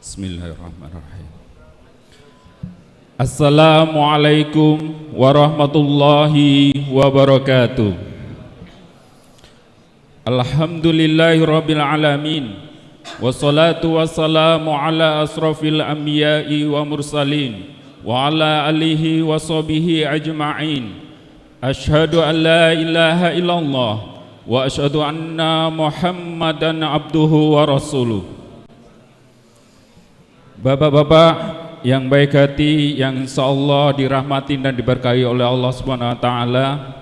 Bismillahirrahmanirrahim. Assalamualaikum warahmatullahi wabarakatuh. Alhamdulillahirabbil alamin. Wassalatu wassalamu ala asrafil anbiya'i wa mursalin wa ala alihi wa sahbihi ajma'in. Asyhadu an la ilaha illallah wa asyhadu anna Muhammadan abduhu wa rasuluh. Bapak-bapak yang baik hati, yang insyaallah dirahmati dan diberkahi oleh Allah Subhanahu wa taala,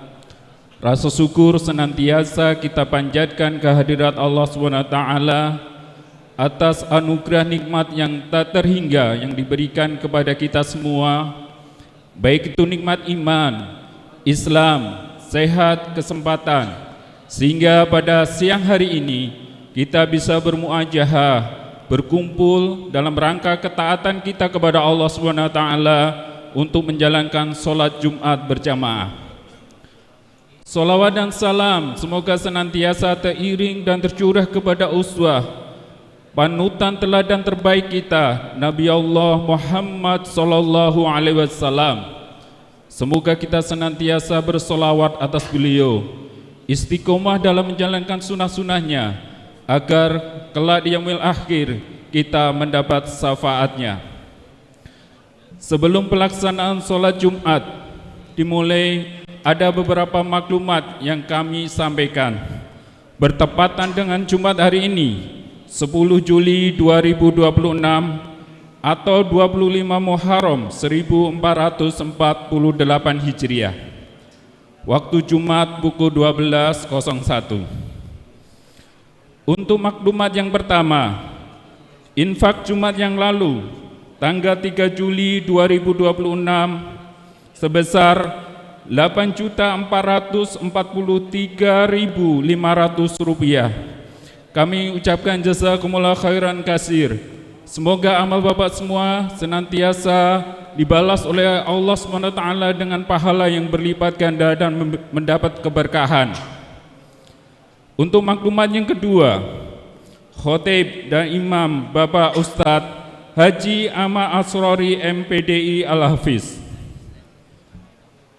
rasa syukur senantiasa kita panjatkan kehadirat Allah Subhanahu wa taala atas anugerah nikmat yang tak terhingga yang diberikan kepada kita semua, baik itu nikmat iman, Islam, sehat, kesempatan, sehingga pada siang hari ini kita bisa bermuajahah, berkumpul dalam rangka ketaatan kita kepada Allah Subhanahu wa taala untuk menjalankan sholat Jumat berjamaah. Salawat dan salam semoga senantiasa teriring dan tercurah kepada uswah, panutan teladan terbaik kita, Nabi Allah Muhammad sallallahu alaihi wasallam. Semoga kita senantiasa bersolawat atas beliau, istiqomah dalam menjalankan sunnah-sunnahnya, agar kelak di yaumil akhir kita mendapat syafaatnya. Sebelum pelaksanaan sholat Jumat dimulai, ada beberapa maklumat yang kami sampaikan. Bertepatan dengan Jumat hari ini 10 Juli 2026 atau 25 Muharram 1448 Hijriah, waktu Jumat pukul 12.01. Untuk maklumat yang pertama, infak Jumat yang lalu tanggal 3 Juli 2026 sebesar Rp8.443.500. Kami ucapkan jazakumullah khairan katsir. Semoga amal Bapak semua senantiasa dibalas oleh Allah SWT dengan pahala yang berlipat ganda dan mendapat keberkahan. Untuk maklumat yang kedua, khotib dan imam Bapak Ustadz Haji Ahmad Asrori MPDI Al-Hafiz.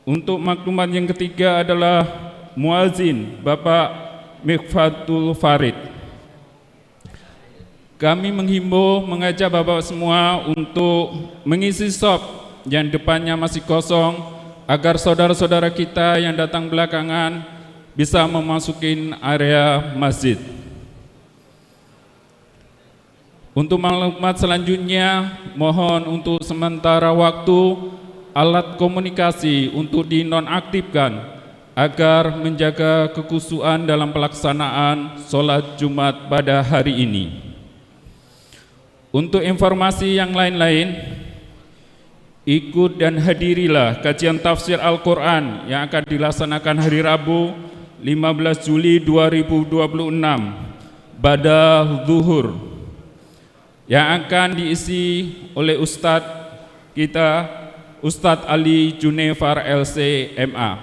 Untuk maklumat yang ketiga adalah muazin Bapak Mikfatul Farid. Kami menghimbau, mengajak Bapak semua untuk mengisi shop yang depannya masih kosong, agar saudara-saudara kita yang datang belakangan bisa memasuki area masjid. Untuk maklumat selanjutnya, mohon untuk sementara waktu alat komunikasi untuk dinonaktifkan agar menjaga kekhusyuan dalam pelaksanaan sholat Jumat pada hari ini. Untuk informasi yang lain-lain, ikut dan hadirilah kajian tafsir Al-Quran yang akan dilaksanakan hari Rabu 15 Juli 2026 pada zuhur, yang akan diisi oleh Ustadz kita, Ustadz Ali Junefar LC MA.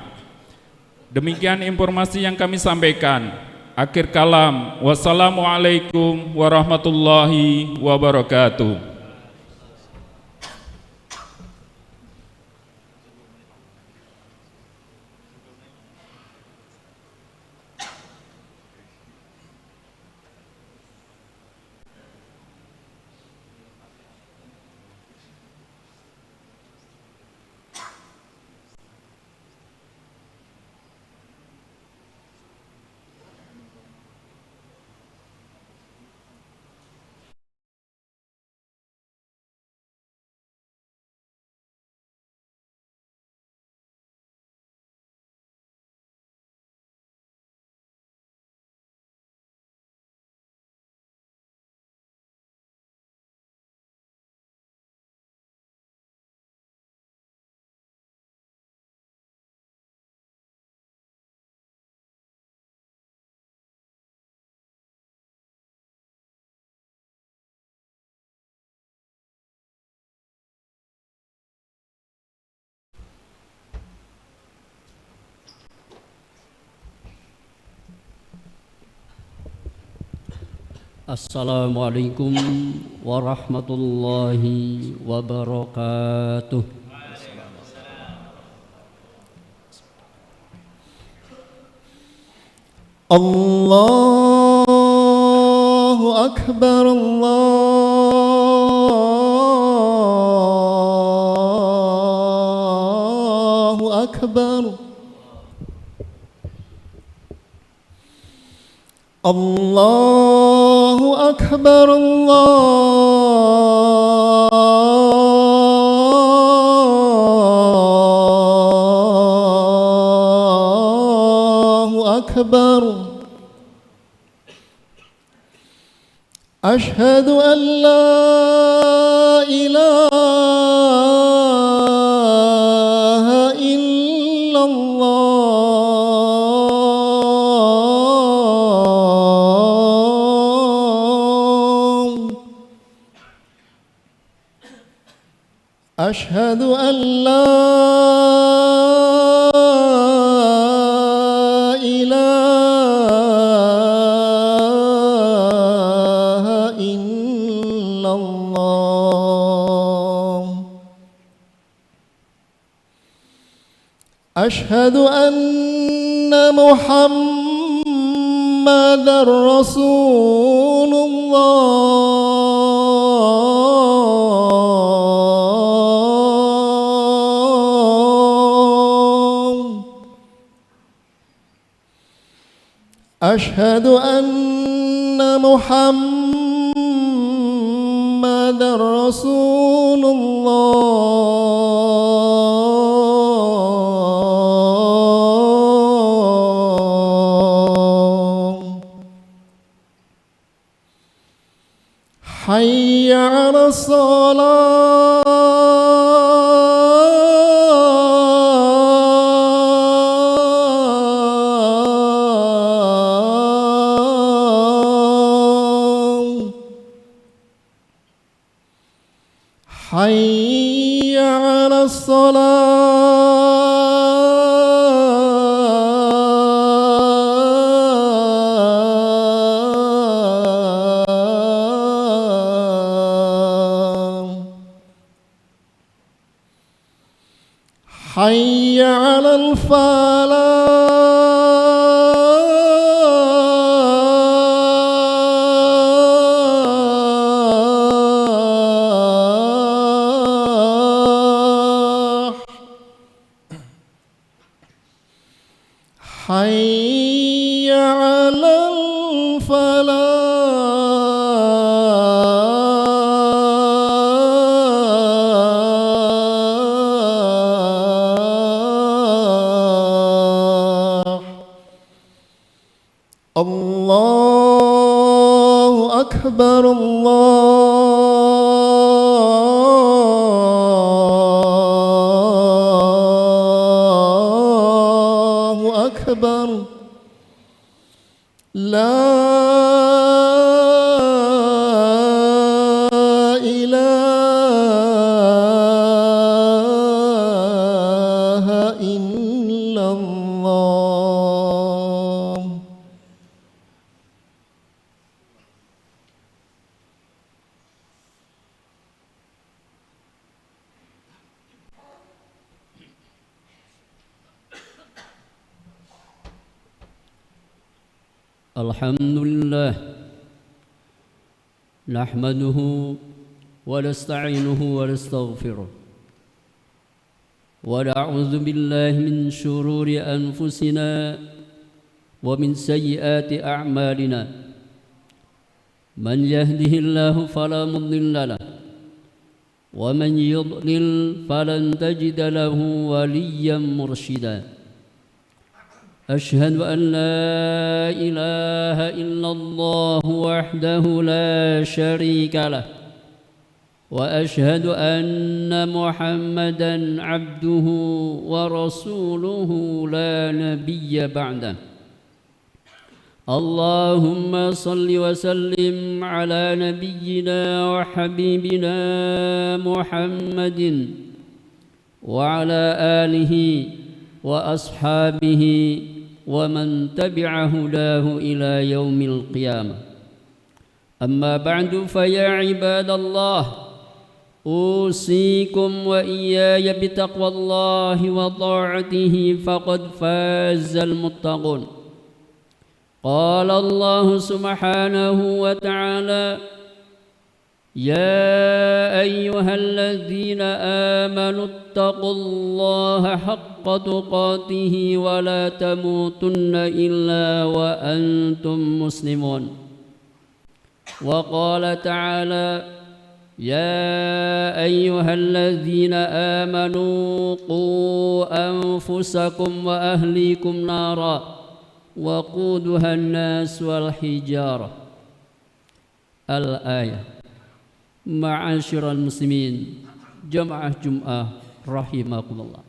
Demikian informasi yang kami sampaikan. Akhir kalam, wassalamualaikum warahmatullahi wabarakatuh. Assalamualaikum warahmatullahi wabarakatuh. Allahu Akbar, Allahu Akbar. Allahu Akbar, Allahu Akbar. Ashhadu an la ilaha illallah. Ashhadu an la أشهد أن محمدًا رسول الله. أشهد أن محمدًا رسول الله. حي على الصلاة. حي على حي على الفلاح. حي على الفلاح. الله أكبر، الله أكبر. لا إله إلا الله. الحمد لله نحمده ونستعينه ونستغفره ونعوذ بالله من شرور أنفسنا ومن سيئات أعمالنا. من يهده الله فلا مضل له ومن يضلل فلن تجد له وليا مرشدا. أشهد أن لا إله إلا الله وحده لا شريك له وأشهد أن محمدًا عبده ورسوله لا نبي بعده. اللهم صل وسلم على نبينا وحبيبنا محمد وعلى آله وأصحابه ومن تبع هداه إلى يوم القيامة. أما بعد فيا عباد الله أوصيكم وإياي بتقوى الله وطاعته فقد فاز المتقون. قال الله سبحانه وتعالى: يا أيها الذين آمنوا اتقوا الله حق تقاته ولا تموتن إلا وأنتم مسلمون. وقال تعالى: يا أيها الذين آمنوا قوا أنفسكم وأهليكم نارا وقودها الناس والحجارة. الآية. Ma'asyiral muslimin, jamaah Jum'ah rahimakumullah.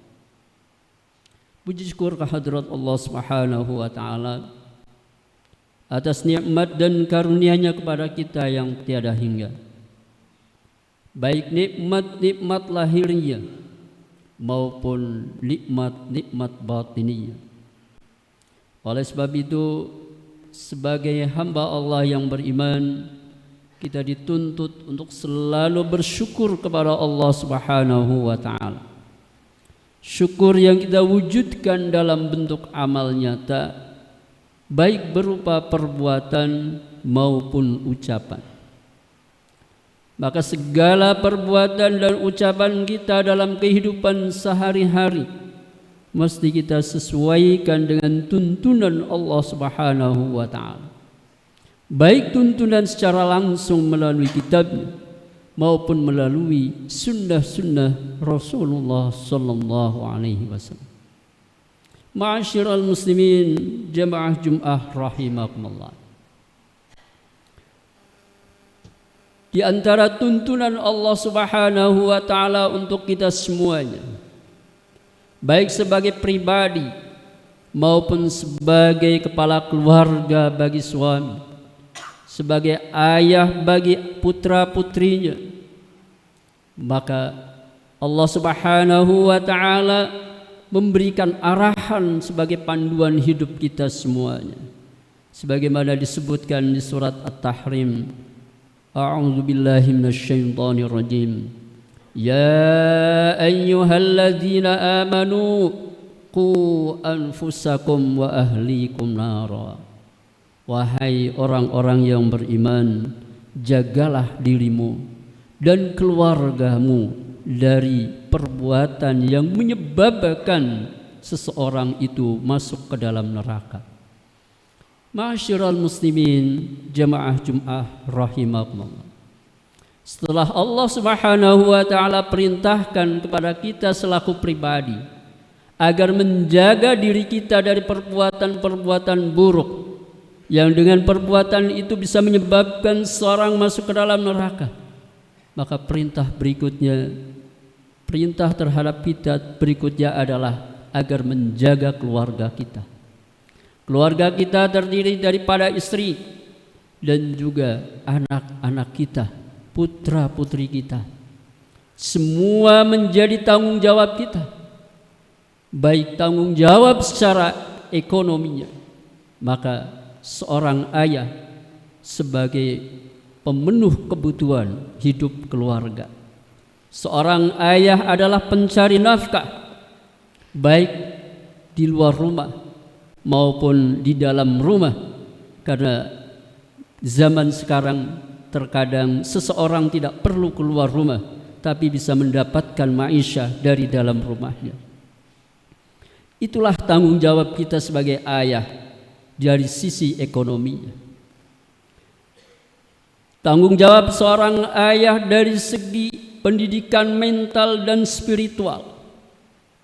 Puji syukur kehadirat Allah Subhanahu wa taala atas nikmat dan karunia-Nya kepada kita yang tiada hingga. Baik nikmat-nikmat lahiriah maupun nikmat-nikmat batiniyah. Oleh sebab itu, sebagai hamba Allah yang beriman, kita dituntut untuk selalu bersyukur kepada Allah Subhanahu wa taala. Syukur yang kita wujudkan dalam bentuk amal nyata, baik berupa perbuatan maupun ucapan. Maka segala perbuatan dan ucapan kita dalam kehidupan sehari-hari mesti kita sesuaikan dengan tuntunan Allah Subhanahu wa taala. Baik tuntunan secara langsung melalui kitabnya maupun melalui sunnah-sunnah Rasulullah sallallahu alaihi wasallam. Ma'asyiral muslimin, jamaah Jum'ah rahimakumullah. Di antara tuntunan Allah Subhanahu wa taala untuk kita semuanya, baik sebagai pribadi maupun sebagai kepala keluarga bagi suami, sebagai ayah bagi putra-putrinya, maka Allah Subhanahu wa taala memberikan arahan sebagai panduan hidup kita semuanya. Sebagaimana disebutkan di surat At-Tahrim, A'udzu billahi minasyaitonir rajim. Ya ayyuhalladzina amanu qu anfusakum wa ahlikum nara. Wahai orang-orang yang beriman, jagalah dirimu dan keluargamu dari perbuatan yang menyebabkan seseorang itu masuk ke dalam neraka. Ma'asyiral muslimin, jamaah Jum'ah rahimakumullah. Setelah Allah Subhanahu wa taala perintahkan kepada kita selaku pribadi agar menjaga diri kita dari perbuatan-perbuatan buruk yang dengan perbuatan itu bisa menyebabkan seorang masuk ke dalam neraka, maka perintah terhadap kita berikutnya adalah agar menjaga keluarga kita. Keluarga kita terdiri daripada istri dan juga anak-anak kita, putra-putri kita. Semua menjadi tanggung jawab kita, baik tanggung jawab secara ekonominya, maka seorang ayah sebagai pemenuh kebutuhan hidup keluarga. Seorang ayah adalah pencari nafkah, baik di luar rumah maupun di dalam rumah. Karena zaman sekarang terkadang seseorang tidak perlu keluar rumah, tapi bisa mendapatkan maisha dari dalam rumahnya. Itulah tanggung jawab kita sebagai ayah dari sisi ekonominya. Tanggung jawab seorang ayah dari segi pendidikan mental dan spiritual,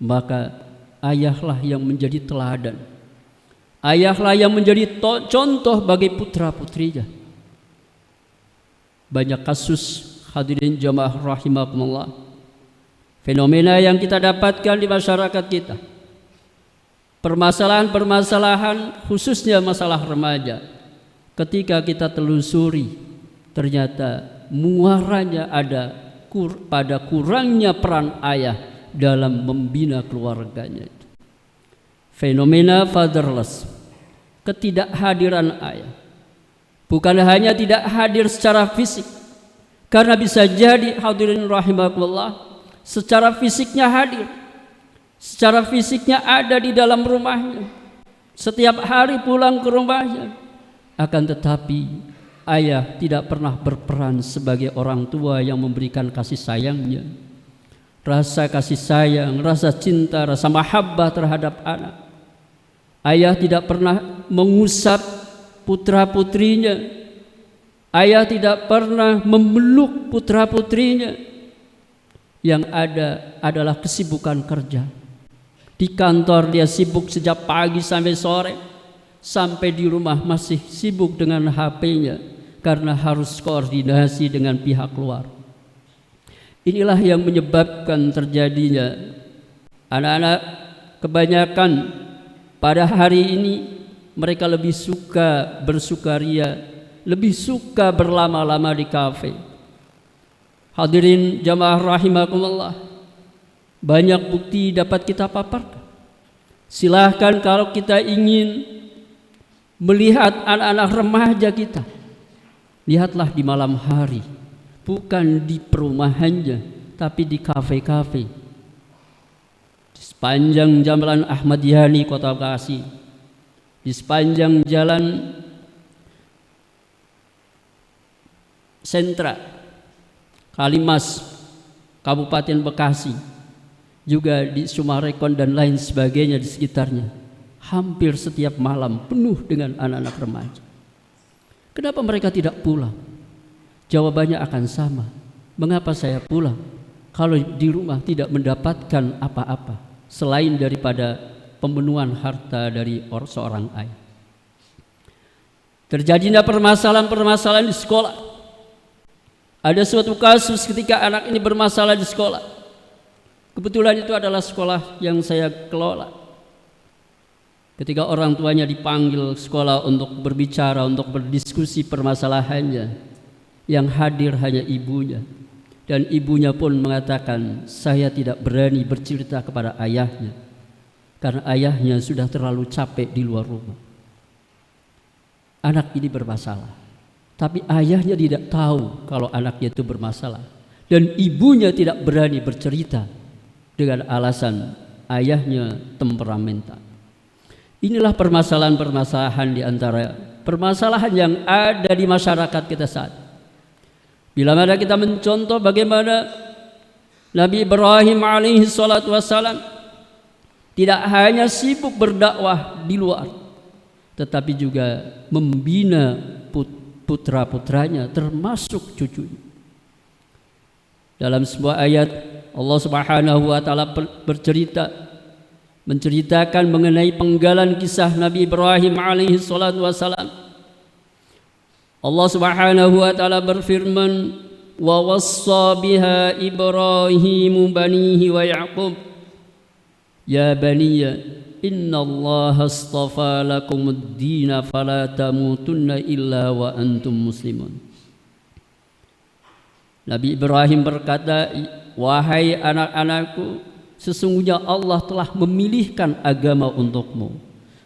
maka ayahlah yang menjadi teladan, ayahlah yang menjadi contoh bagi putra-putrinya. Banyak kasus, hadirin jamaah rahimakumullah, fenomena yang kita dapatkan di masyarakat kita, permasalahan-permasalahan khususnya masalah remaja. Ketika kita telusuri, ternyata muaranya ada pada kurangnya peran ayah dalam membina keluarganya. Fenomena fatherless, ketidakhadiran ayah, Bukan hanya tidak hadir secara fisik, karena bisa jadi hadirin rahimakumullah, secara fisiknya hadir, secara fisiknya ada di dalam rumahnya, setiap hari pulang ke rumahnya, akan tetapi ayah tidak pernah berperan sebagai orang tua yang memberikan kasih sayangnya, rasa kasih sayang, rasa cinta, rasa mahabbah terhadap anak. Ayah tidak pernah mengusap putra-putrinya. Ayah tidak pernah memeluk putra-putrinya. Yang ada adalah kesibukan kerja. Di kantor dia sibuk sejak pagi sampai sore, sampai di rumah masih sibuk dengan HP-nya karena harus koordinasi dengan pihak luar. Inilah yang menyebabkan terjadinya anak-anak kebanyakan pada hari ini mereka lebih suka bersukaria, lebih suka berlama-lama di kafe. Hadirin jamaah rahimakumullah, banyak bukti dapat kita paparkan. Silahkan kalau kita ingin melihat anak-anak remaja kita, lihatlah di malam hari, bukan di perumahannya, tapi di kafe-kafe. Di sepanjang Jalan Ahmad Yani Kota Bekasi, di sepanjang jalan Sentra Kalimas Kabupaten Bekasi, juga di Sumarekon dan lain sebagainya di sekitarnya, hampir setiap malam penuh dengan anak-anak remaja. Kenapa mereka tidak pulang? Jawabannya akan sama. Mengapa saya pulang kalau di rumah tidak mendapatkan apa-apa selain daripada pemenuhan harta dari seorang ayah? Terjadinya permasalahan-permasalahan di sekolah. Ada suatu kasus ketika anak ini bermasalah di sekolah. Kebetulan itu adalah sekolah yang saya kelola. Ketika orang tuanya dipanggil sekolah untuk berbicara, untuk berdiskusi permasalahannya, yang hadir hanya ibunya. Dan ibunya pun mengatakan, saya tidak berani bercerita kepada ayahnya, karena ayahnya sudah terlalu capek di luar rumah. Anak ini bermasalah, tapi ayahnya tidak tahu kalau anaknya itu bermasalah. Dan ibunya tidak berani bercerita dengan alasan ayahnya temperamental. Inilah permasalahan-permasalahan di antara permasalahan yang ada di masyarakat kita saat ini. Bila mana kita mencontoh bagaimana Nabi Ibrahim alaihi salatu wassalam tidak hanya sibuk berdakwah di luar, tetapi juga membina putra-putranya termasuk cucunya. Dalam sebuah ayat Allah Subhanahu wa taala menceritakan mengenai penggalan kisah Nabi Ibrahim alaihi salatu wassalam. Allah Subhanahu wa taala berfirman, wa wassa biha Ibrahim banihi wa Yaqub ya baniya innallaha astafa lakumud-din fala tamutunna illa wa antum muslimun. Nabi Ibrahim berkata, wahai anak-anakku, sesungguhnya Allah telah memilihkan agama untukmu,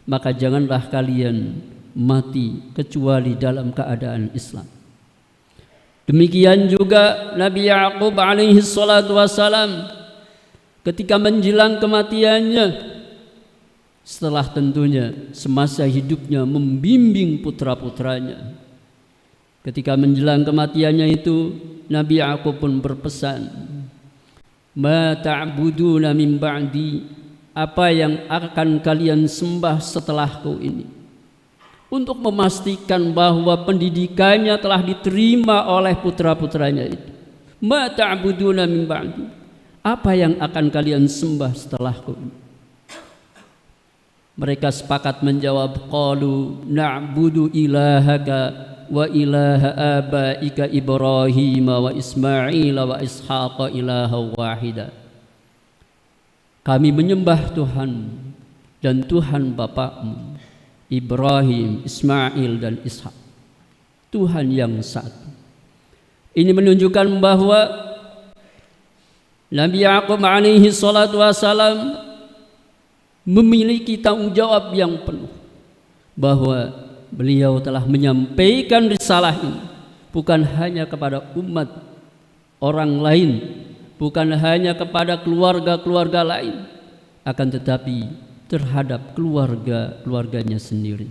maka janganlah kalian mati kecuali dalam keadaan Islam. Demikian juga Nabi Yaqub alaihi salatu wassalam ketika menjelang kematiannya, setelah tentunya semasa hidupnya membimbing putra-putranya, ketika menjelang kematiannya itu Nabi Yaqub pun berpesan, ma ta'buduna min ba'di, apa yang akan kalian sembah setelahku ini, untuk memastikan bahwa pendidikannya telah diterima oleh putra-putranya itu. Ma ta'buduna min ba'di, apa yang akan kalian sembah setelahku ini? Mereka sepakat menjawab, qalu na'budu ilahaka wa ilaha abaika Ibrahim wa Ismail wa Ishaq ilaha wahida. Kami menyembah Tuhan dan Tuhan bapakmu Ibrahim, Ismail dan Ishak, Tuhan yang satu. Ini menunjukkan bahwa Nabi Yaqub alaihi salatu wassalam memiliki tanggung jawab yang penuh, bahwa beliau telah menyampaikan risalah ini bukan hanya kepada umat orang lain, bukan hanya kepada keluarga-keluarga lain, akan tetapi terhadap keluarga-keluarganya sendiri.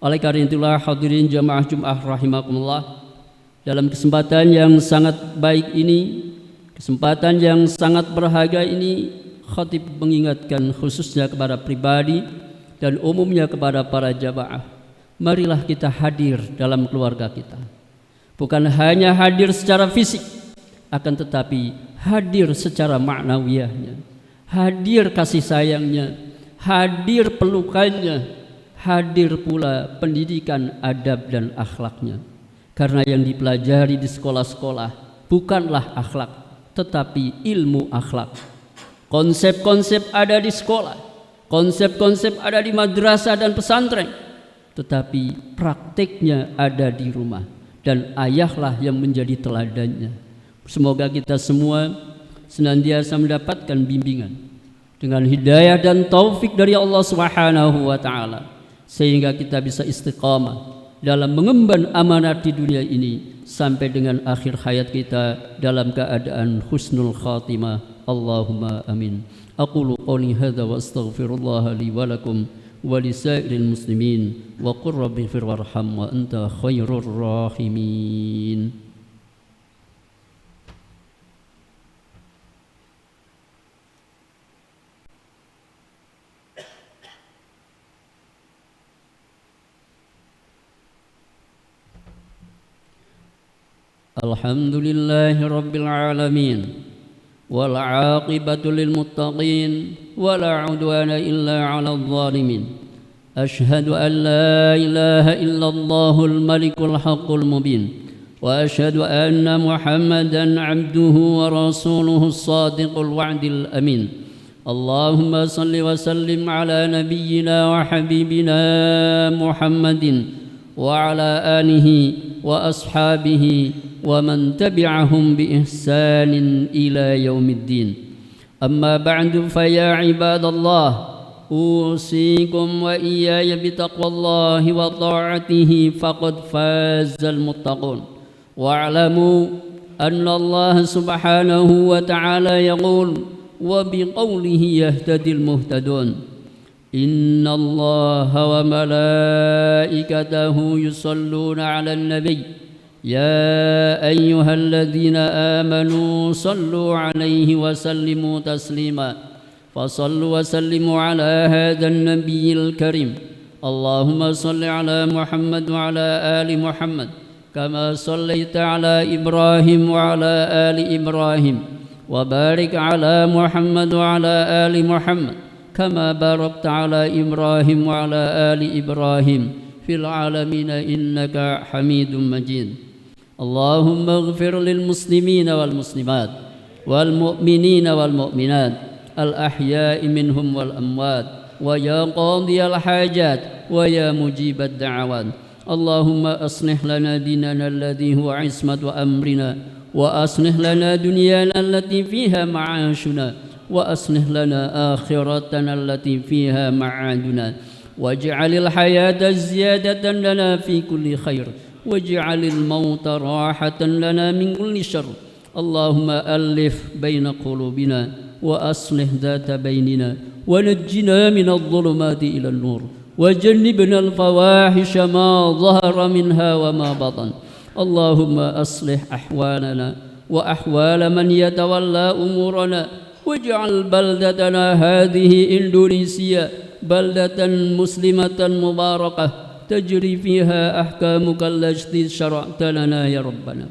Oleh karena itulah hadirin jamaah Jumat rahimakumullah, dalam kesempatan yang sangat baik ini, kesempatan yang sangat berharga ini, khatib mengingatkan khususnya kepada pribadi dan umumnya kepada para jamaah, marilah kita hadir dalam keluarga kita. Bukan hanya hadir secara fisik, akan tetapi hadir secara maknawiyahnya, hadir kasih sayangnya, hadir pelukannya, hadir pula pendidikan adab dan akhlaknya. Karena yang dipelajari di sekolah-sekolah bukanlah akhlak, tetapi ilmu akhlak. Konsep-konsep ada di sekolah, konsep-konsep ada di madrasah dan pesantren, tetapi praktiknya ada di rumah, dan ayahlah yang menjadi teladannya. Semoga kita semua senantiasa mendapatkan bimbingan dengan hidayah dan taufik dari Allah Subhanahu wa taala, sehingga kita bisa istiqamah dalam mengemban amanat di dunia ini sampai dengan akhir hayat kita dalam keadaan husnul khatimah. Allahumma amin. Aqulu qawli hadza wa astaghfirullah li wa lakum wa lisairil muslimin wa qur rabbighfir warham wa anta khairur rahimin. Alhamdulillahi rabbil alamin wal aqibatu lil muttaqin wala udwana illa 'alal zalimin. Ashhadu an la ilaha illallahul malikul haqqul mubin wa ashhadu anna Muhammadan 'abduhu wa rasuluhu as-sadiqul wa'dil amin. Allahumma salli wa sallim ala nabiyyina wa habibina Muhammadin wa ala alihi wa ashabihi ومن تبعهم بإحسان إلى يوم الدين. أما بعد فيا عباد الله، أوصيكم وإياي بتقوى الله وطاعته فقد فاز المتقون. واعلموا أن الله سبحانه وتعالى يقول وبقوله يهتدي المهتدون إن الله وملائكته يصلون على النبي يا أيها الذين آمنوا صلوا عليه وسلموا تسليما. فصلوا وسلموا على هذا النبي الكريم. اللهم صل على محمد وعلى آل محمد كما صليت على إبراهيم وعلى آل إبراهيم وبارك على محمد وعلى آل محمد كما باركت على إبراهيم وعلى آل إبراهيم في العالمين إنك حميد مجيد. اللهم اغفر للمسلمين والمسلمات والمؤمنين والمؤمنات الأحياء منهم والأموات ويا قاضي الحاجات ويا مجيب الدعوات. اللهم أصلح لنا ديننا الذي هو عصمة أمرنا وأصلح لنا دنيانا التي فيها معاشنا وأصلح لنا آخرتنا التي فيها معادنا واجعل الحياة زيادة لنا في كل خير واجعل الموت راحة لنا من كل شر. اللهم ألف بين قلوبنا وأصلح ذات بيننا ونجنا من الظلمات إلى النور وجنبنا الفواحش ما ظهر منها وما بطن. اللهم أصلح أحوالنا وأحوال من يتولى أمورنا واجعل بلدتنا هذه إندونيسيا بلدة مسلمة مباركة تجري فيها أحكامك التي شرعت لنا يا ربنا.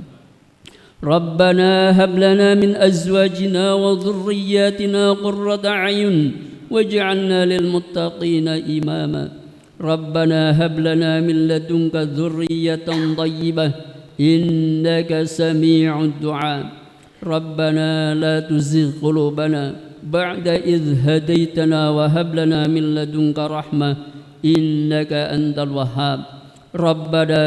ربنا هب لنا من أزواجنا وذرياتنا قرة أعين واجعلنا للمتقين إماما. ربنا هب لنا من لدنك ذرية طيبة إنك سميع الدعاء. ربنا لا تزغ قلوبنا بعد إذ هديتنا وهب لنا من لدنك رحمة إنك أنت الوهاب. ربنا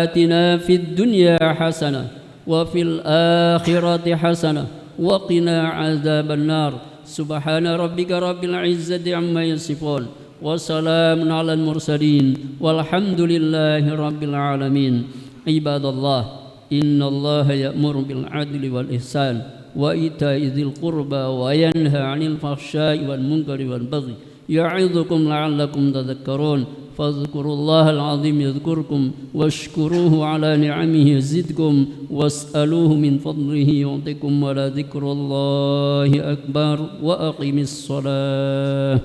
آتنا في الدنيا حسنة وفي الآخرة حسنة وقنا عذاب النار. سبحان ربك رب العزة عما يصفون وسلام على المرسلين والحمد لله رب العالمين. عباد الله، إن الله يأمر بالعدل والإحسان وإيتاء ذي القربى وينهى عن الفحشاء والمنكر والبغي يعظكم لعلكم تذكرون. فاذكروا الله العظيم يذكركم واشكروه على نعمه يزدكم واسألوه من فضله يعطكم ولذكر الله أكبر. وأقم الصلاة.